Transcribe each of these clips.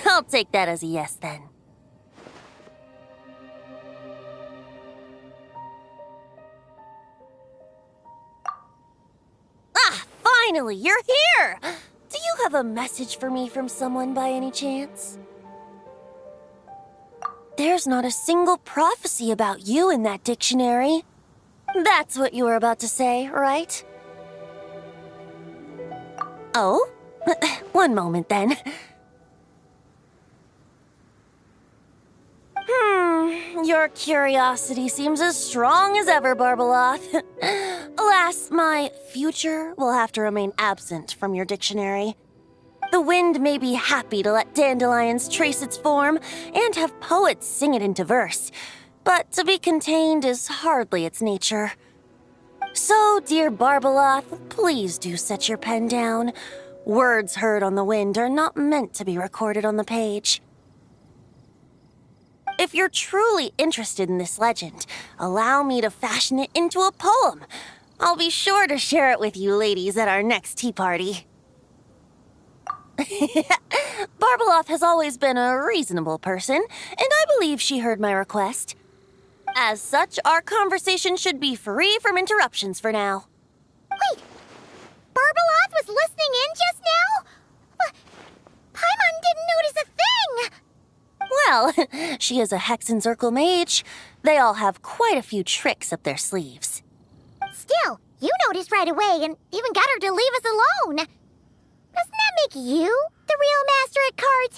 I'll take that as a yes, then. Ah, finally, you're here! Do you have a message for me from someone by any chance? There's not a single prophecy about you in that dictionary. That's what you were about to say, right? Oh? One moment, then. Your curiosity seems as strong as ever, Barbeloth. Alas, my future will have to remain absent from your dictionary. The wind may be happy to let dandelions trace its form and have poets sing it into verse, but to be contained is hardly its nature. So, dear Barbeloth, please do set your pen down. Words heard on the wind are not meant to be recorded on the page. If you're truly interested in this legend, allow me to fashion it into a poem. I'll be sure to share it with you ladies at our next tea party. Barbeloth has always been a reasonable person, and I believe she heard my request. As such, our conversation should be free from interruptions for now. Wait, Barbeloth was listening in just now? Paimon didn't notice a thing! Well, she is a Hex and Circle mage. They all have quite a few tricks up their sleeves. Still, you noticed right away and even got her to leave us alone. Doesn't that make you the real master at cards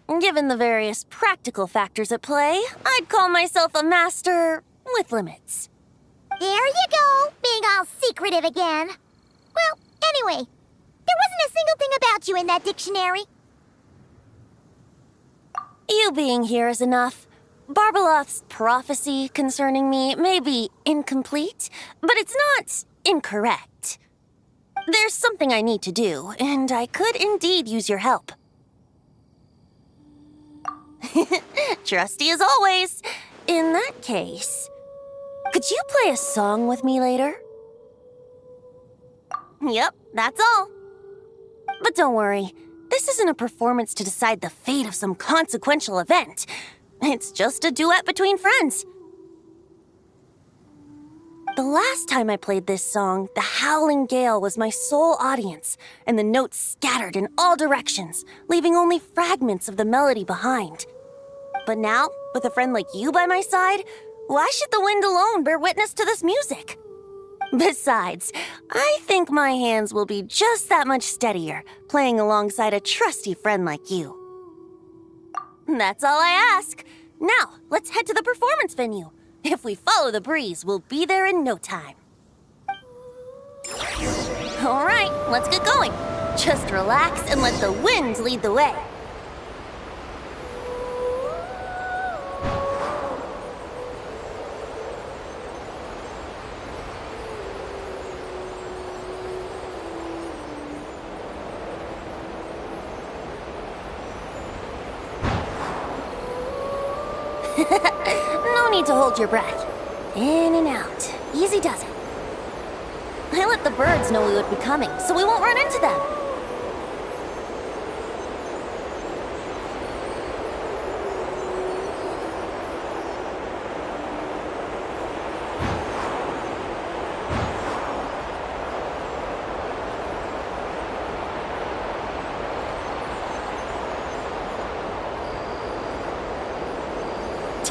here? Given the various practical factors at play, I'd call myself a master with limits. There you go, being all secretive again. Well, anyway, there wasn't a single thing about you in that dictionary. You being here is enough. Barbeloth's prophecy concerning me may be incomplete, but it's not incorrect. There's something I need to do, and I could indeed use your help. Trusty as always. In that case, could you play a song with me later? Yep, that's all. But don't worry. This isn't a performance to decide the fate of some consequential event. It's just a duet between friends. The last time I played this song, the howling gale was my sole audience, and the notes scattered in all directions, leaving only fragments of the melody behind. But now, with a friend like you by my side, why should the wind alone bear witness to this music? Besides, I think my hands will be just that much steadier, playing alongside a trusty friend like you. That's all I ask. Now, let's head to the performance venue. If we follow the breeze, we'll be there in no time. All right, let's get going. Just relax and let the wind lead the way. No need to hold your breath. In and out. Easy does it. I let the birds know we would be coming, so we won't run into them.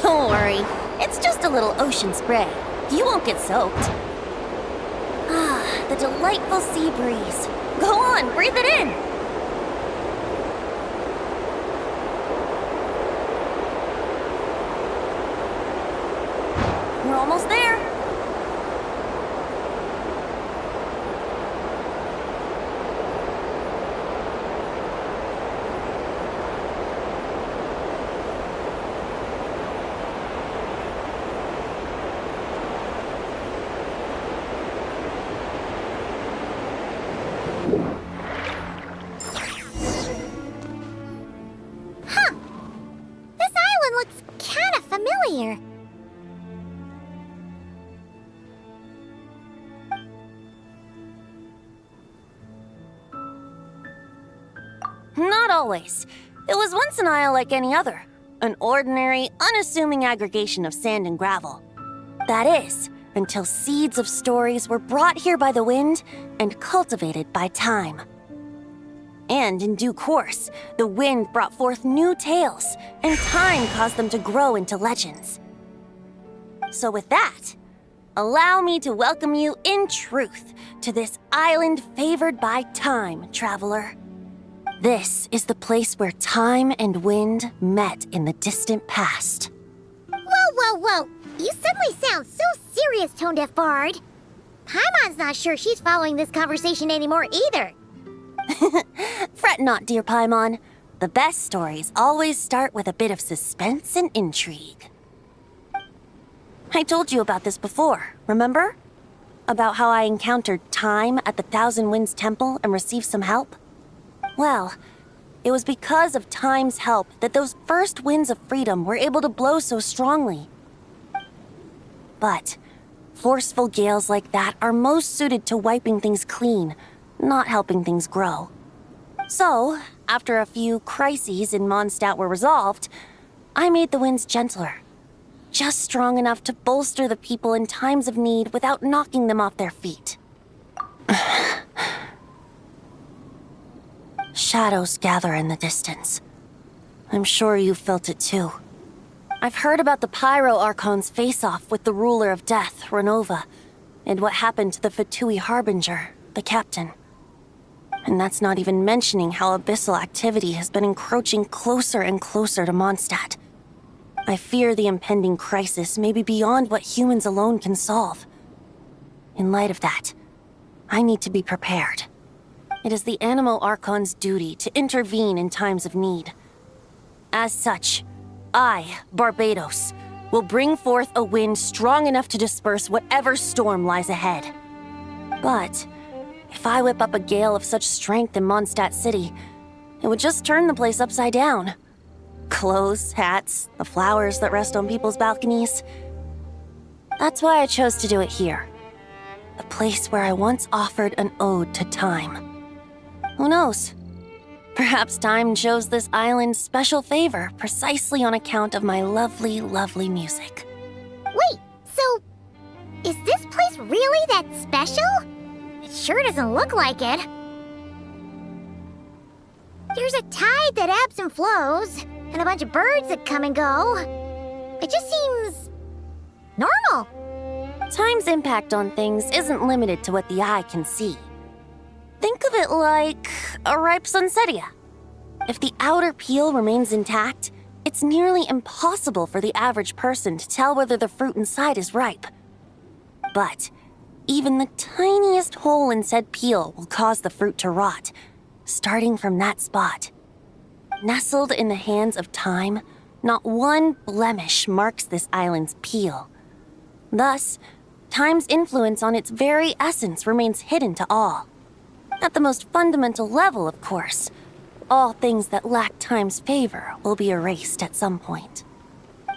Don't worry, it's just a little ocean spray. You won't get soaked. Ah, the delightful sea breeze. Go on, breathe it in. We're almost there. not always. It was once an isle like any other. An ordinary, unassuming aggregation of sand and gravel. That is, until seeds of stories were brought here by the wind and cultivated by time. And in due course, the wind brought forth new tales, and time caused them to grow into legends. So with that, allow me to welcome you in truth to this island favored by time, traveler. This is the place where time and wind met in the distant past. Whoa. You suddenly sound so serious, Tone Deaf Bard. Paimon's not sure she's following this conversation anymore either. Fret not, dear Paimon. The best stories always start with a bit of suspense and intrigue. I told you about this before, remember? About how I encountered time at the Thousand Winds Temple and received some help? Well, it was because of time's help that those first winds of freedom were able to blow so strongly. But forceful gales like that are most suited to wiping things clean, not helping things grow. So, after a few crises in Mondstadt were resolved, I made the winds gentler. Just strong enough to bolster the people in times of need without knocking them off their feet. Shadows gather in the distance. I'm sure you felt it too. I've heard about the Pyro Archon's face-off with the ruler of death, Renova, and what happened to the Fatui Harbinger, the captain. And that's not even mentioning how abyssal activity has been encroaching closer and closer to Mondstadt. I fear the impending crisis may be beyond what humans alone can solve. In light of that, I need to be prepared. It is the Animo Archon's duty to intervene in times of need. As such, I, Barbados, will bring forth a wind strong enough to disperse whatever storm lies ahead. But if I whip up a gale of such strength in Mondstadt City, it would just turn the place upside down. Clothes, hats, the flowers that rest on people's balconies. That's why I chose to do it here. The place where I once offered an ode to time. Who knows? Perhaps time chose this island special favor precisely on account of my lovely, lovely music. Wait, so is this place really that special? It sure doesn't look like it. There's a tide that ebbs and flows, and a bunch of birds that come and go. It just seems normal. Time's impact on things isn't limited to what the eye can see. Think of it like a ripe sunsetia. If the outer peel remains intact, it's nearly impossible for the average person to tell whether the fruit inside is ripe. But even the tiniest hole in said peel will cause the fruit to rot, starting from that spot. Nestled in the hands of time, not one blemish marks this island's peel. Thus, time's influence on its very essence remains hidden to all. At the most fundamental level, of course, all things that lack time's favor will be erased at some point.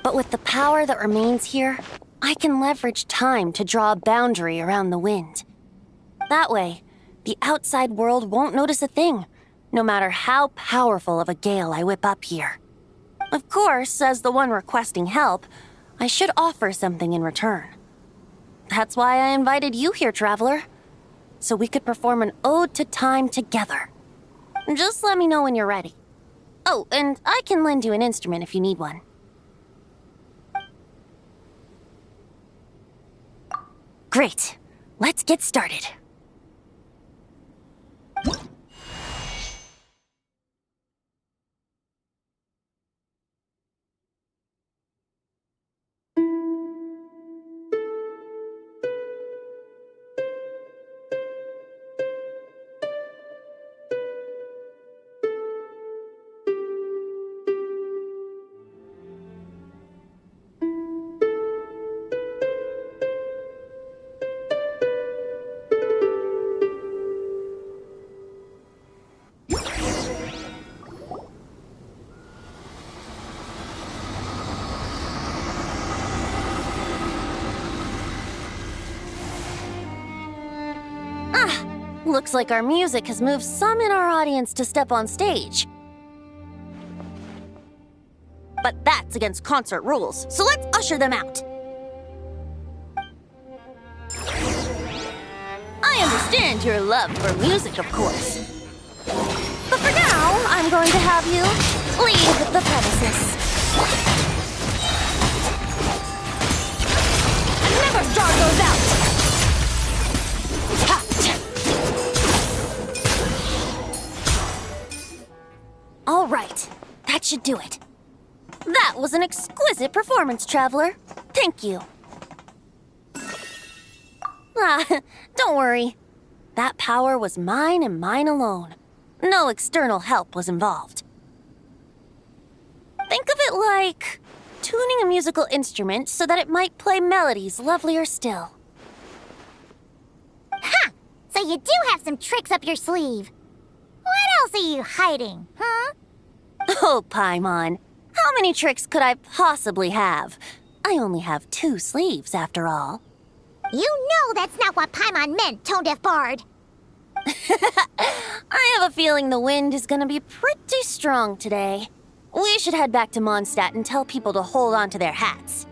But with the power that remains here, I can leverage time to draw a boundary around the wind. That way, the outside world won't notice a thing, no matter how powerful of a gale I whip up here. Of course, as the one requesting help, I should offer something in return. That's why I invited you here, traveler. So we could perform an ode to time together. Just let me know when you're ready. Oh, and I can lend you an instrument if you need one. Great. Let's get started. Looks like our music has moved some in our audience to step on stage. But that's against concert rules, so let's usher them out. I understand your love for music, of course. But for now, I'm going to have you leave the premises. Never draw those out! All right, that should do it. That was an exquisite performance, Traveler. Thank you. Don't worry. That power was mine and mine alone. No external help was involved. Think of it like tuning a musical instrument so that it might play melodies lovelier still. Ha! So you do have some tricks up your sleeve. What else are you hiding, huh? Oh, Paimon. How many tricks could I possibly have? I only have 2 sleeves, after all. You know that's not what Paimon meant, Tone-Deaf Bard. I have a feeling the wind is gonna be pretty strong today. We should head back to Mondstadt and tell people to hold on to their hats.